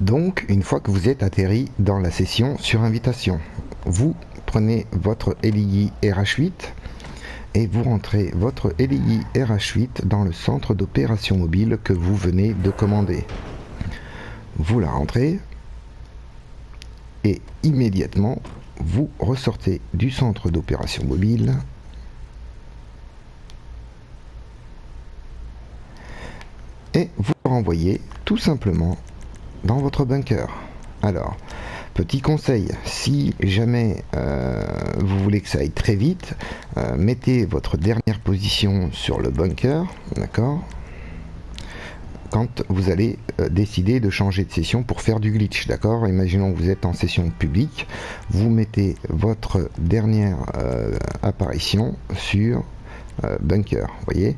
Donc, une fois que vous êtes atterri dans la session sur invitation, vous prenez votre LI RH8 et vous rentrez votre LI RH8 dans le centre d'opération mobile que vous venez de commander. Vous la rentrez et immédiatement vous ressortez du centre d'opération mobile et vous renvoyez tout simplement dans votre bunker. Alors, petit conseil, si jamais vous voulez que ça aille très vite, mettez votre dernière position sur le bunker, d'accord, quand vous allez décider de changer de session pour faire du glitch, d'accord. Imaginons que vous êtes en session publique, vous mettez votre dernière apparition sur bunker, voyez.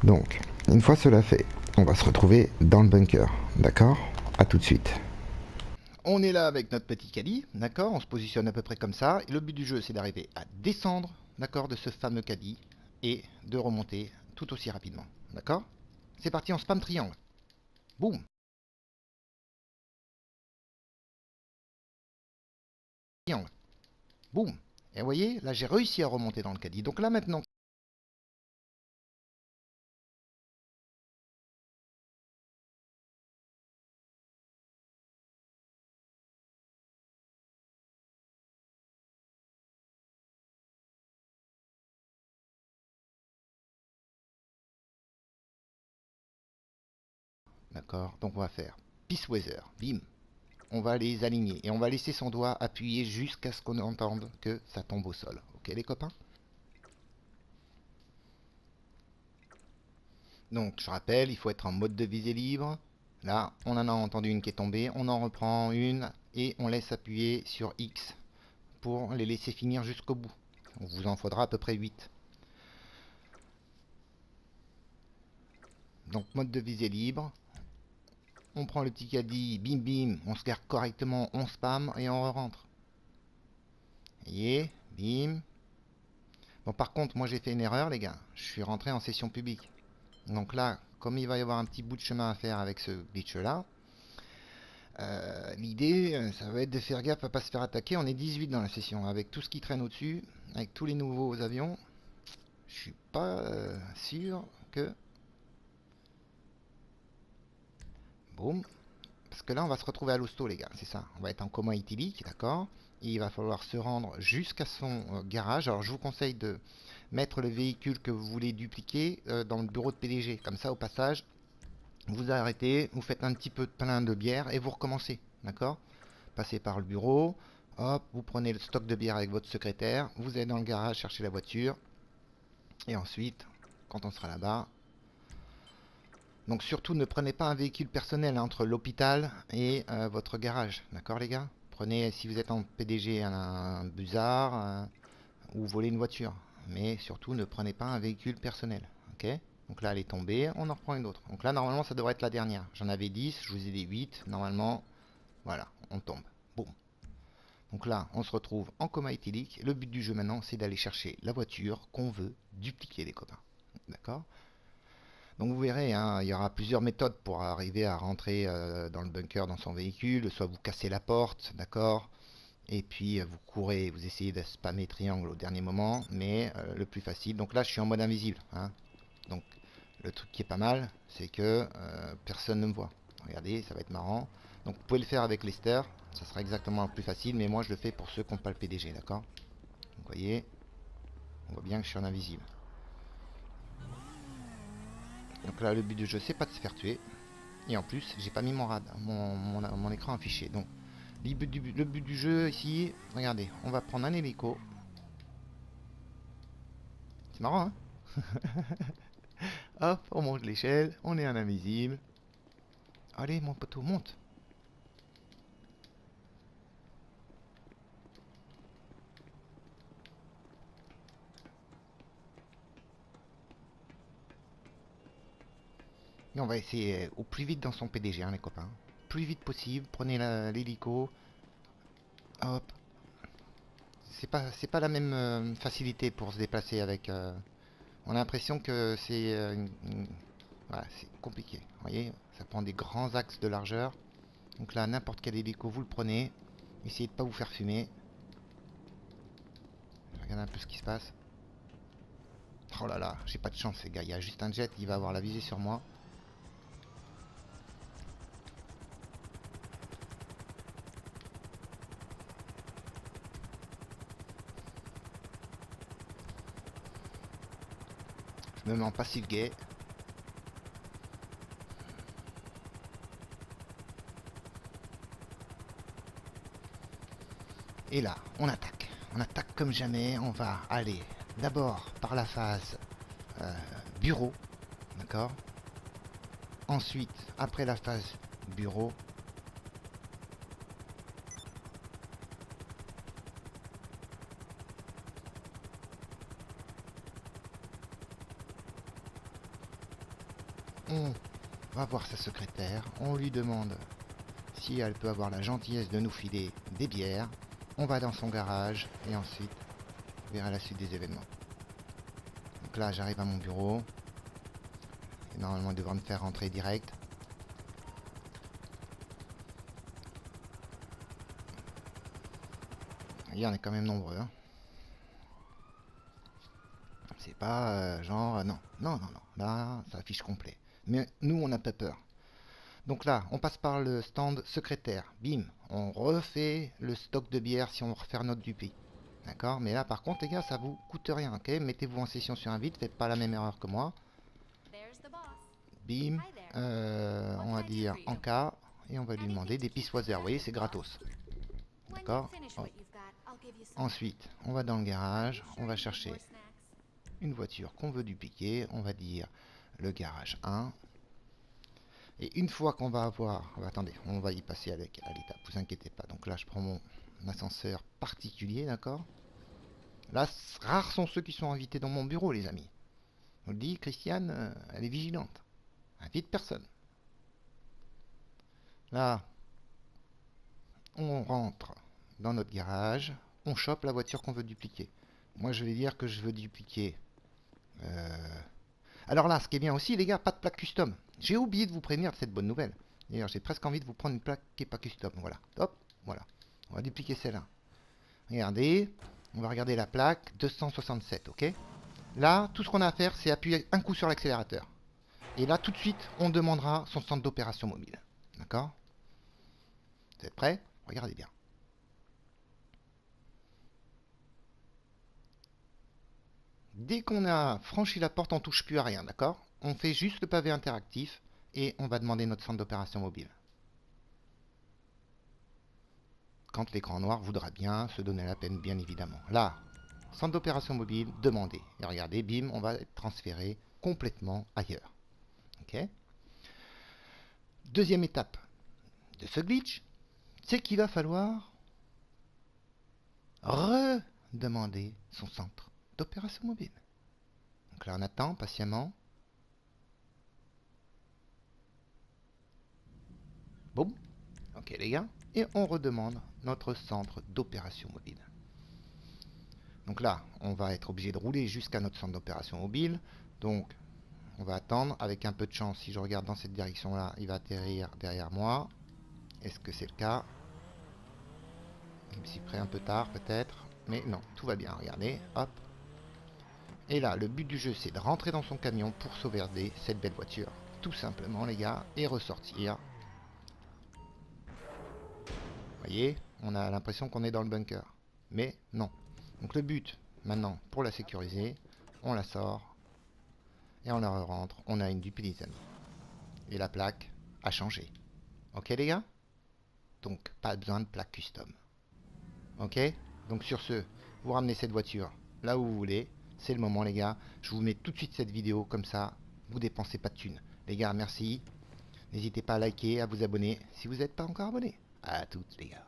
Donc, une fois cela fait, on va se retrouver dans le bunker, d'accord. À tout de suite. On est là avec notre petit caddie, d'accord. On se positionne à peu près comme ça. Et le but du jeu, c'est d'arriver à descendre, d'accord, de ce fameux caddie et de remonter tout aussi rapidement, d'accord. C'est parti, on spam triangle. Boum. Triangle. Boum. Et vous voyez, là j'ai réussi à remonter dans le caddie. Donc là maintenant, d'accord, donc on va faire Peace Weather. Bim. On va les aligner et on va laisser son doigt appuyer jusqu'à ce qu'on entende que ça tombe au sol. Ok les copains. Donc je rappelle, il faut être en mode de visée libre. Là, on en a entendu une qui est tombée, on en reprend une et on laisse appuyer sur X pour les laisser finir jusqu'au bout. On vous en faudra à peu près 8. Donc mode de visée libre. On prend le petit caddie, bim bim, on se garde correctement, on spam et on rentre. Vous voyez, bim. Bon par contre, moi j'ai fait une erreur les gars, je suis rentré en session publique. Donc là, comme il va y avoir un petit bout de chemin à faire avec ce glitch là, l'idée, ça va être de faire gaffe à pas se faire attaquer. On est 18 dans la session, avec tout ce qui traîne au-dessus, avec tous les nouveaux avions. Je suis pas sûr que... Boum. Parce que là, on va se retrouver à l'hosto, les gars, c'est ça. On va être en coma éthylique, d'accord. Et il va falloir se rendre jusqu'à son garage. Alors, je vous conseille de mettre le véhicule que vous voulez dupliquer dans le bureau de PDG. Comme ça, au passage, vous arrêtez, vous faites un petit peu de plein de bière et vous recommencez, d'accord. Passez par le bureau, hop, vous prenez le stock de bière avec votre secrétaire, vous allez dans le garage chercher la voiture, et ensuite, quand on sera là-bas, donc surtout ne prenez pas un véhicule personnel entre l'hôpital et votre garage, d'accord les gars. Prenez, si vous êtes en PDG, un busard ou volez une voiture, mais surtout ne prenez pas un véhicule personnel, ok. Donc là elle est tombée, on en reprend une autre. Donc là normalement ça devrait être la dernière. J'en avais 10, je vous ai dit 8, normalement, voilà, on tombe. Boum. Donc là, on se retrouve en coma éthylique. Le but du jeu maintenant, c'est d'aller chercher la voiture qu'on veut dupliquer, les copains. D'accord. Donc vous verrez, hein, il y aura plusieurs méthodes pour arriver à rentrer dans le bunker, dans son véhicule. Soit vous cassez la porte, d'accord. Et puis vous courez, vous essayez de spammer triangle au dernier moment. Mais le plus facile, donc là je suis en mode invisible, hein. Donc le truc qui est pas mal, c'est que personne ne me voit. Regardez, ça va être marrant. Donc vous pouvez le faire avec Lester, ça sera exactement le plus facile, mais moi je le fais pour ceux qui n'ont pas le PDG, d'accord. Donc vous voyez, on voit bien que je suis en invisible. Donc là le but du jeu c'est pas de se faire tuer. Et en plus j'ai pas mis mon rad, mon écran affiché. Donc le but du jeu ici, regardez, on va prendre un hélico. C'est marrant hein. Hop, on monte l'échelle, on est en invisible. Allez mon poteau, monte. Et on va essayer au plus vite dans son PDG, hein, les copains. Plus vite possible, prenez l'hélico. Hop. C'est pas la même facilité pour se déplacer avec. On a l'impression que c'est Voilà, c'est compliqué. Vous voyez, ça prend des grands axes de largeur. Donc là, n'importe quel hélico, vous le prenez. Essayez de pas vous faire fumer. Regardez un peu ce qui se passe. Oh là là, j'ai pas de chance les gars. Il y a juste un jet, il va avoir la visée sur moi. Je me mets en passif gay. Et là, on attaque. On attaque comme jamais. On va aller d'abord par la phase bureau. D'accord. Ensuite, après la phase bureau, on va voir sa secrétaire. On lui demande si elle peut avoir la gentillesse de nous filer des bières. On va dans son garage et ensuite on verra la suite des événements. Donc là, j'arrive à mon bureau. Et normalement, il devrait me faire rentrer direct. Et on est quand même nombreux. Hein. C'est pas genre... non, non, non, non. Là, ça affiche complet. Mais nous, on n'a pas peur. Donc là, on passe par le stand secrétaire. Bim, on refait le stock de bière si on veut refaire notre dupli. D'accord. Mais là, par contre, les gars, ça vous coûte rien. Ok. Mettez-vous en session sur invite. Faites pas la même erreur que moi. Bim. On va dire en cas. Et on va lui demander des pissoiseurs. Vous voyez, c'est gratos. D'accord. Ensuite, on va dans le garage. On va chercher une voiture qu'on veut dupliquer. On va dire le garage 1. Et une fois qu'on va avoir... attendez, on va y passer à l'étape, vous inquiétez pas. Donc là, je prends mon ascenseur particulier, d'accord. Là, rares sont ceux qui sont invités dans mon bureau, les amis. On le dit, Christiane, elle est vigilante. Invite personne. Là, on rentre dans notre garage. On chope la voiture qu'on veut dupliquer. Moi, je vais dire que je veux dupliquer... Alors là, ce qui est bien aussi, les gars, pas de plaque custom. J'ai oublié de vous prévenir de cette bonne nouvelle. D'ailleurs, j'ai presque envie de vous prendre une plaque qui n'est pas custom. Voilà, hop, voilà. On va dupliquer celle-là. Regardez, on va regarder la plaque 267, ok. Là, tout ce qu'on a à faire, c'est appuyer un coup sur l'accélérateur. Et là, tout de suite, on demandera son centre d'opération mobile. D'accord. Vous êtes prêts? Regardez bien. Dès qu'on a franchi la porte, on touche plus à rien, d'accord? On fait juste le pavé interactif et on va demander notre centre d'opération mobile. Quand l'écran noir voudra bien se donner la peine, bien évidemment. Là, centre d'opération mobile, demandez. Et regardez, bim, on va être transféré complètement ailleurs. Ok. Deuxième étape de ce glitch, c'est qu'il va falloir redemander son centre d'opération mobile. Donc là, on attend patiemment. Boum. Ok les gars. Et on redemande notre centre d'opération mobile. Donc là, on va être obligé de rouler jusqu'à notre centre d'opération mobile. Donc, on va attendre. Avec un peu de chance, si je regarde dans cette direction-là, il va atterrir derrière moi. Est-ce que c'est le cas? Je me suis pris un peu tard, peut-être. Mais non, tout va bien. Regardez, hop. Et là, le but du jeu, c'est de rentrer dans son camion pour sauvegarder cette belle voiture. Tout simplement, les gars, et ressortir. Vous voyez, on a l'impression qu'on est dans le bunker. Mais non. Donc le but, maintenant, pour la sécuriser, on la sort. Et on la rentre. On a une dupli, les amis. Et la plaque a changé. Ok, les gars? Donc, pas besoin de plaque custom. Ok? Donc sur ce, vous ramenez cette voiture là où vous voulez. C'est le moment, les gars. Je vous mets tout de suite cette vidéo. Comme ça, vous dépensez pas de thunes. Les gars, merci. N'hésitez pas à liker, à vous abonner si vous n'êtes pas encore abonné. À toutes, les gars.